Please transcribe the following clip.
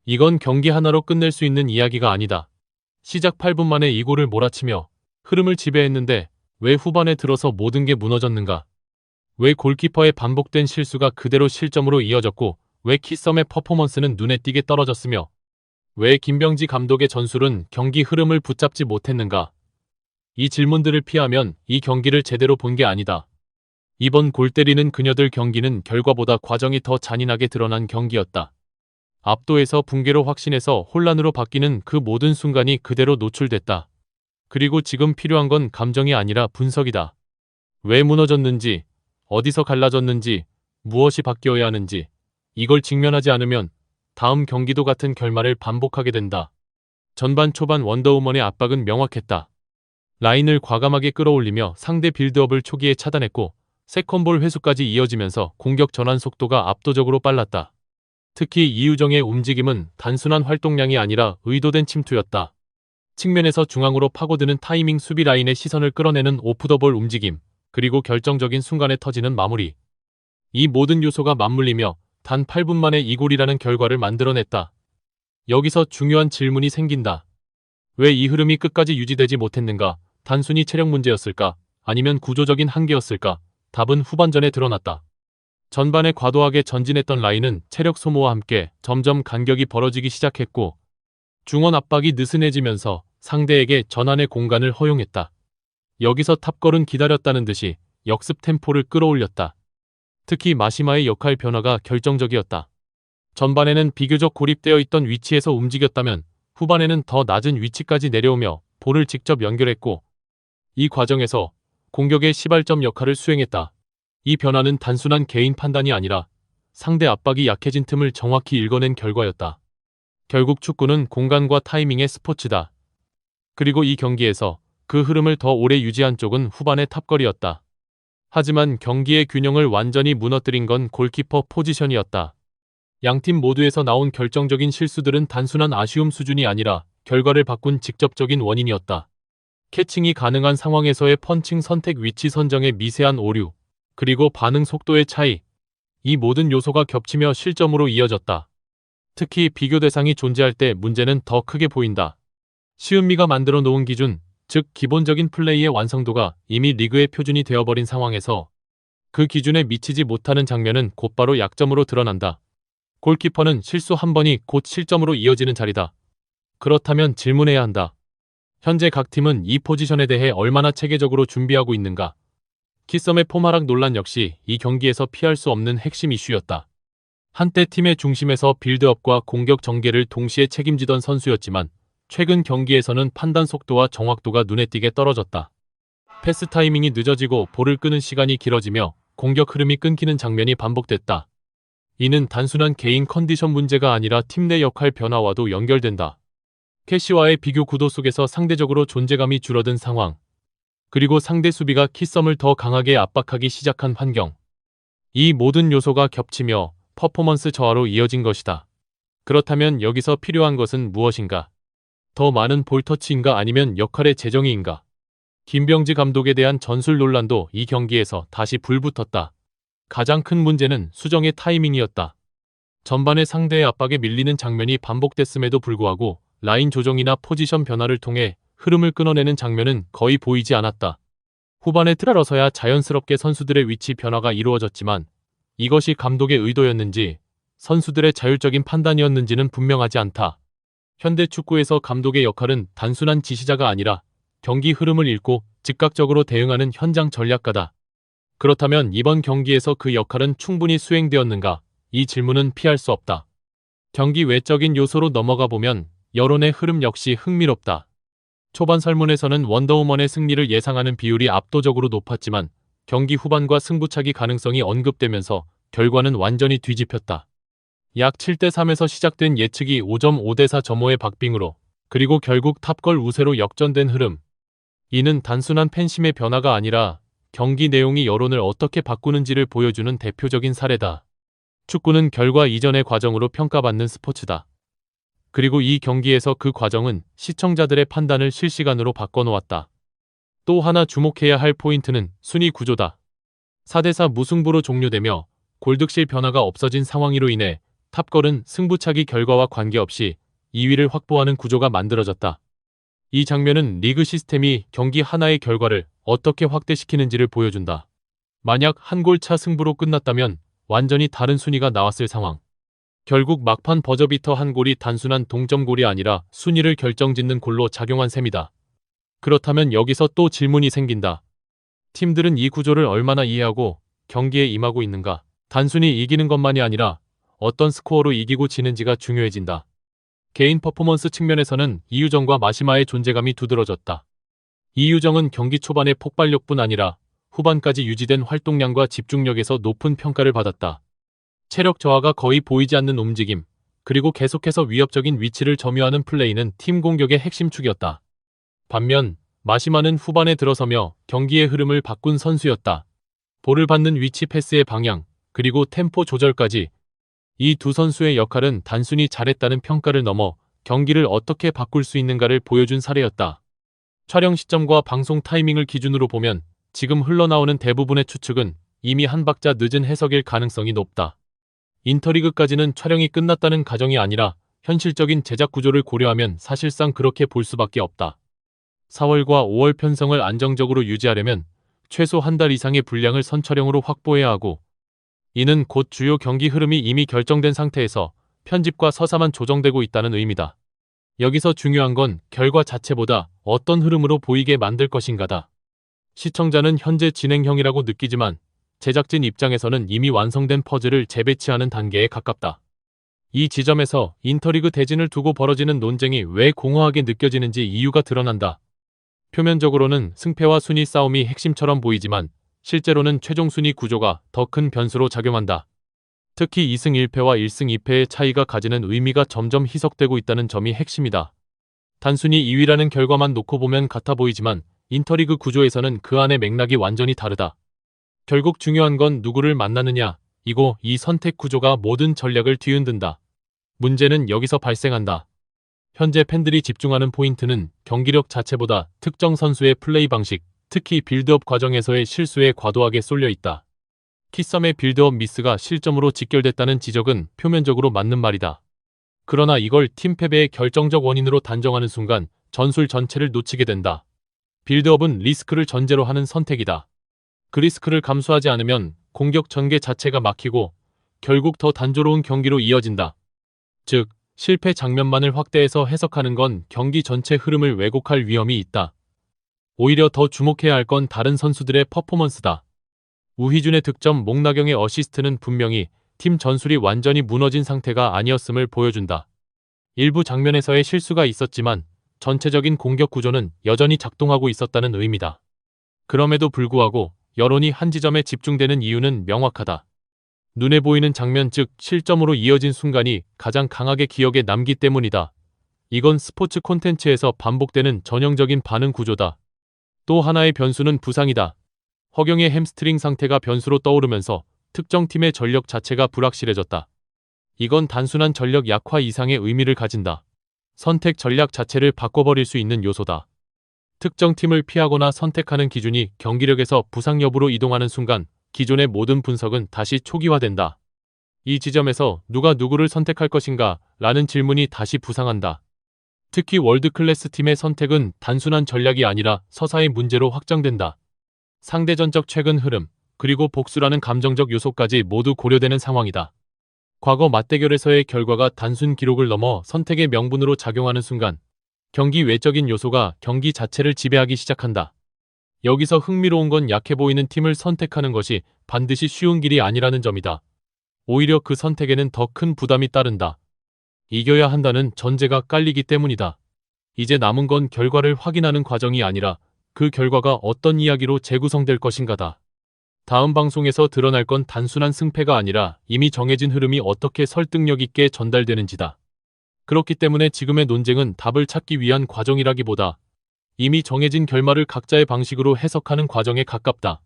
이건 경기 하나로 끝낼 수 있는 이야기가 아니다. 시작 8분 만에 이 골을 몰아치며 흐름을 지배했는데 왜 후반에 들어서 모든 게 무너졌는가? 왜 골키퍼의 반복된 실수가 그대로 실점으로 이어졌고 왜 키썸의 퍼포먼스는 눈에 띄게 떨어졌으며 왜 김병지 감독의 전술은 경기 흐름을 붙잡지 못했는가? 이 질문들을 피하면 이 경기를 제대로 본 게 아니다. 이번 골 때리는 그녀들 경기는 결과보다 과정이 더 잔인하게 드러난 경기였다. 압도에서 붕괴로 확신해서 혼란으로 바뀌는 그 모든 순간이 그대로 노출됐다. 그리고 지금 필요한 건 감정이 아니라 분석이다. 왜 무너졌는지, 어디서 갈라졌는지, 무엇이 바뀌어야 하는지, 이걸 직면하지 않으면 다음 경기도 같은 결말을 반복하게 된다. 전반 초반 원더우먼의 압박은 명확했다. 라인을 과감하게 끌어올리며 상대 빌드업을 초기에 차단했고 세컨볼 회수까지 이어지면서 공격 전환 속도가 압도적으로 빨랐다. 특히 이유정의 움직임은 단순한 활동량이 아니라 의도된 침투였다. 측면에서 중앙으로 파고드는 타이밍, 수비 라인의 시선을 끌어내는 오프더볼 움직임, 그리고 결정적인 순간에 터지는 마무리. 이 모든 요소가 맞물리며 단 8분 만에 이 골이라는 결과를 만들어냈다. 여기서 중요한 질문이 생긴다. 왜 이 흐름이 끝까지 유지되지 못했는가? 단순히 체력 문제였을까? 아니면 구조적인 한계였을까? 답은 후반전에 드러났다. 전반에 과도하게 전진했던 라인은 체력 소모와 함께 점점 간격이 벌어지기 시작했고 중원 압박이 느슨해지면서 상대에게 전환의 공간을 허용했다. 여기서 탑걸은 기다렸다는 듯이 역습 템포를 끌어올렸다. 특히 마시마의 역할 변화가 결정적이었다. 전반에는 비교적 고립되어 있던 위치에서 움직였다면 후반에는 더 낮은 위치까지 내려오며 볼을 직접 연결했고 이 과정에서 공격의 시발점 역할을 수행했다. 이 변화는 단순한 개인 판단이 아니라 상대 압박이 약해진 틈을 정확히 읽어낸 결과였다. 결국 축구는 공간과 타이밍의 스포츠다. 그리고 이 경기에서 그 흐름을 더 오래 유지한 쪽은 후반의 탑걸이었다. 하지만 경기의 균형을 완전히 무너뜨린 건 골키퍼 포지션이었다. 양팀 모두에서 나온 결정적인 실수들은 단순한 아쉬움 수준이 아니라 결과를 바꾼 직접적인 원인이었다. 캐칭이 가능한 상황에서의 펀칭 선택, 위치 선정의 미세한 오류, 그리고 반응 속도의 차이, 이 모든 요소가 겹치며 실점으로 이어졌다. 특히 비교 대상이 존재할 때 문제는 더 크게 보인다. 시은미가 만들어 놓은 기준, 즉 기본적인 플레이의 완성도가 이미 리그의 표준이 되어버린 상황에서 그 기준에 미치지 못하는 장면은 곧바로 약점으로 드러난다. 골키퍼는 실수 한 번이 곧 실점으로 이어지는 자리다. 그렇다면 질문해야 한다. 현재 각 팀은 이 포지션에 대해 얼마나 체계적으로 준비하고 있는가? 키썸의 폼 하락 논란 역시 이 경기에서 피할 수 없는 핵심 이슈였다. 한때 팀의 중심에서 빌드업과 공격 전개를 동시에 책임지던 선수였지만 최근 경기에서는 판단 속도와 정확도가 눈에 띄게 떨어졌다. 패스 타이밍이 늦어지고 볼을 끄는 시간이 길어지며 공격 흐름이 끊기는 장면이 반복됐다. 이는 단순한 개인 컨디션 문제가 아니라 팀 내 역할 변화와도 연결된다. 캐시와의 비교 구도 속에서 상대적으로 존재감이 줄어든 상황, 그리고 상대 수비가 키썸을 더 강하게 압박하기 시작한 환경. 이 모든 요소가 겹치며 퍼포먼스 저하로 이어진 것이다. 그렇다면 여기서 필요한 것은 무엇인가? 더 많은 볼터치인가 아니면 역할의 재정의인가? 김병지 감독에 대한 전술 논란도 이 경기에서 다시 불붙었다. 가장 큰 문제는 수정의 타이밍이었다. 전반에 상대의 압박에 밀리는 장면이 반복됐음에도 불구하고 라인 조정이나 포지션 변화를 통해 흐름을 끊어내는 장면은 거의 보이지 않았다. 후반에 들어서야 자연스럽게 선수들의 위치 변화가 이루어졌지만 이것이 감독의 의도였는지 선수들의 자율적인 판단이었는지는 분명하지 않다. 현대 축구에서 감독의 역할은 단순한 지시자가 아니라 경기 흐름을 읽고 즉각적으로 대응하는 현장 전략가다. 그렇다면 이번 경기에서 그 역할은 충분히 수행되었는가? 이 질문은 피할 수 없다. 경기 외적인 요소로 넘어가 보면 여론의 흐름 역시 흥미롭다. 초반 설문에서는 원더우먼의 승리를 예상하는 비율이 압도적으로 높았지만 경기 후반과 승부차기 가능성이 언급되면서 결과는 완전히 뒤집혔다. 약 7대3에서 시작된 예측이 5.5대4 점호의 박빙으로, 그리고 결국 탑걸 우세로 역전된 흐름. 이는 단순한 팬심의 변화가 아니라 경기 내용이 여론을 어떻게 바꾸는지를 보여주는 대표적인 사례다. 축구는 결과 이전의 과정으로 평가받는 스포츠다. 그리고 이 경기에서 그 과정은 시청자들의 판단을 실시간으로 바꿔놓았다. 또 하나 주목해야 할 포인트는 순위 구조다. 4대4 무승부로 종료되며 골득실 변화가 없어진 상황으로 인해 탑걸은 승부차기 결과와 관계없이 2위를 확보하는 구조가 만들어졌다. 이 장면은 리그 시스템이 경기 하나의 결과를 어떻게 확대시키는지를 보여준다. 만약 한 골 차 승부로 끝났다면 완전히 다른 순위가 나왔을 상황. 결국 막판 버저비터 한 골이 단순한 동점골이 아니라 순위를 결정짓는 골로 작용한 셈이다. 그렇다면 여기서 또 질문이 생긴다. 팀들은 이 구조를 얼마나 이해하고 경기에 임하고 있는가? 단순히 이기는 것만이 아니라 어떤 스코어로 이기고 지는지가 중요해진다. 개인 퍼포먼스 측면에서는 이유정과 마시마의 존재감이 두드러졌다. 이유정은 경기 초반의 폭발력뿐 아니라 후반까지 유지된 활동량과 집중력에서 높은 평가를 받았다. 체력 저하가 거의 보이지 않는 움직임, 그리고 계속해서 위협적인 위치를 점유하는 플레이는 팀 공격의 핵심축이었다. 반면 마시마는 후반에 들어서며 경기의 흐름을 바꾼 선수였다. 볼을 받는 위치, 패스의 방향, 그리고 템포 조절까지 이 두 선수의 역할은 단순히 잘했다는 평가를 넘어 경기를 어떻게 바꿀 수 있는가를 보여준 사례였다. 촬영 시점과 방송 타이밍을 기준으로 보면 지금 흘러나오는 대부분의 추측은 이미 한 박자 늦은 해석일 가능성이 높다. 인터리그까지는 촬영이 끝났다는 가정이 아니라 현실적인 제작 구조를 고려하면 사실상 그렇게 볼 수밖에 없다. 4월과 5월 편성을 안정적으로 유지하려면 최소 한 달 이상의 분량을 선촬영으로 확보해야 하고, 이는 곧 주요 경기 흐름이 이미 결정된 상태에서 편집과 서사만 조정되고 있다는 의미다. 여기서 중요한 건 결과 자체보다 어떤 흐름으로 보이게 만들 것인가다. 시청자는 현재 진행형이라고 느끼지만 제작진 입장에서는 이미 완성된 퍼즐을 재배치하는 단계에 가깝다. 이 지점에서 인터리그 대진을 두고 벌어지는 논쟁이 왜 공허하게 느껴지는지 이유가 드러난다. 표면적으로는 승패와 순위 싸움이 핵심처럼 보이지만 실제로는 최종 순위 구조가 더 큰 변수로 작용한다. 특히 2승 1패와 1승 2패의 차이가 가지는 의미가 점점 희석되고 있다는 점이 핵심이다. 단순히 2위라는 결과만 놓고 보면 같아 보이지만 인터리그 구조에서는 그 안의 맥락이 완전히 다르다. 결국 중요한 건 누구를 만나느냐, 이고 이 선택 구조가 모든 전략을 뒤흔든다. 문제는 여기서 발생한다. 현재 팬들이 집중하는 포인트는 경기력 자체보다 특정 선수의 플레이 방식, 특히 빌드업 과정에서의 실수에 과도하게 쏠려 있다. 키썸의 빌드업 미스가 실점으로 직결됐다는 지적은 표면적으로 맞는 말이다. 그러나 이걸 팀 패배의 결정적 원인으로 단정하는 순간 전술 전체를 놓치게 된다. 빌드업은 리스크를 전제로 하는 선택이다. 그 리스크를 감수하지 않으면 공격 전개 자체가 막히고 결국 더 단조로운 경기로 이어진다. 즉, 실패 장면만을 확대해서 해석하는 건 경기 전체 흐름을 왜곡할 위험이 있다. 오히려 더 주목해야 할 건 다른 선수들의 퍼포먼스다. 우희준의 득점, 목나경의 어시스트는 분명히 팀 전술이 완전히 무너진 상태가 아니었음을 보여준다. 일부 장면에서의 실수가 있었지만 전체적인 공격 구조는 여전히 작동하고 있었다는 의미다. 그럼에도 불구하고 여론이 한 지점에 집중되는 이유는 명확하다. 눈에 보이는 장면, 즉 실점으로 이어진 순간이 가장 강하게 기억에 남기 때문이다. 이건 스포츠 콘텐츠에서 반복되는 전형적인 반응 구조다. 또 하나의 변수는 부상이다. 허경의 햄스트링 상태가 변수로 떠오르면서 특정 팀의 전력 자체가 불확실해졌다. 이건 단순한 전력 약화 이상의 의미를 가진다. 선택 전략 자체를 바꿔버릴 수 있는 요소다. 특정 팀을 피하거나 선택하는 기준이 경기력에서 부상 여부로 이동하는 순간 기존의 모든 분석은 다시 초기화된다. 이 지점에서 누가 누구를 선택할 것인가 라는 질문이 다시 부상한다. 특히 월드클래스 팀의 선택은 단순한 전략이 아니라 서사의 문제로 확장된다. 상대전적 최근 흐름, 그리고 복수라는 감정적 요소까지 모두 고려되는 상황이다. 과거 맞대결에서의 결과가 단순 기록을 넘어 선택의 명분으로 작용하는 순간 경기 외적인 요소가 경기 자체를 지배하기 시작한다. 여기서 흥미로운 건 약해 보이는 팀을 선택하는 것이 반드시 쉬운 길이 아니라는 점이다. 오히려 그 선택에는 더 큰 부담이 따른다. 이겨야 한다는 전제가 깔리기 때문이다. 이제 남은 건 결과를 확인하는 과정이 아니라 그 결과가 어떤 이야기로 재구성될 것인가다. 다음 방송에서 드러날 건 단순한 승패가 아니라 이미 정해진 흐름이 어떻게 설득력 있게 전달되는지다. 그렇기 때문에 지금의 논쟁은 답을 찾기 위한 과정이라기보다 이미 정해진 결말을 각자의 방식으로 해석하는 과정에 가깝다.